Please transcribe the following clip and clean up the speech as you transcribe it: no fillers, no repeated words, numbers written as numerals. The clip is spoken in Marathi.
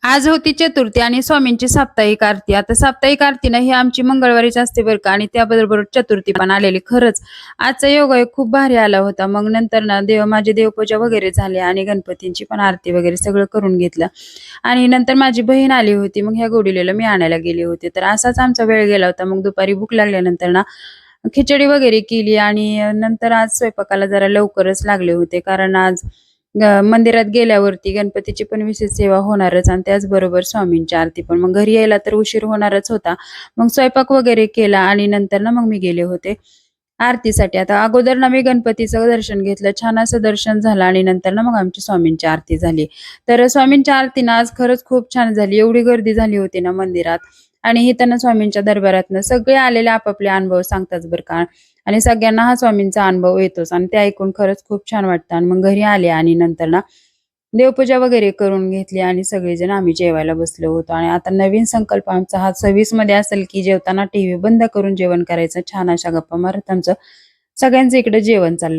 आज होती चतुर्थी आणि स्वामींची साप्ताहिक आरती. आता साप्ताहिक आरती ना ही आमची मंगळवारीच असते बरं का आणि त्याबरोबर चतुर्थी पण आलेली. खरंच आजचा योगायोग खूप भारी आला होता. मग नंतर ना माझी देवपूजा वगैरे झाली आणि गणपतींची पण आरती वगैरे सगळं करून घेतलं. आणि नंतर माझी बहीण आली होती. मग ह्या गोडीलेलं मी आणायला गेले होते. तर असाच आमचा वेळ गेला होता. मग दुपारी भूक लागल्यानंतर ना खिचडी वगैरे केली आणि नंतर आज स्वयंपाकाला जरा लवकरच लागले होते. कारण आज मंदिरात गेल्यावरती गणपतीची पण विशेष सेवा होणारच आणि त्याचबरोबर स्वामींची आरती पण. मग घरी यायला तर उशीर होणारच होता. मग स्वयंपाक वगैरे केला आणि नंतर ना मग मी गेले होते आरतीसाठी. आता अगोदर ना मी गणपतीचं दर्शन घेतलं. छान असं दर्शन झालं आणि नंतर ना मग आमची स्वामींची आरती झाली. तर स्वामींची आरती ना आज खरंच खूप छान झाली. एवढी गर्दी झाली होती ना मंदिरात आणि इथं ना स्वामींच्या दरबारातनं सगळे आलेले आपापले अनुभव सांगतात बरं का. आणि सगळ्यांना हा स्वामींचा अनुभव येतोच आणि ते ऐकून खरंच खूप छान वाटतं. आणि मग घरी आले आणि नंतर ना देवपूजा वगैरे करून घेतली आणि सगळेजण आम्ही जेवायला बसलो होतो. आणि आता नवीन संकल्प आमचा हा 26 मध्ये असेल की जेवताना टीव्ही बंद करून जेवण करायचं. छान अशा गप्पा मारत आमचं सगळ्यांचं इकडे जेवण चाललं.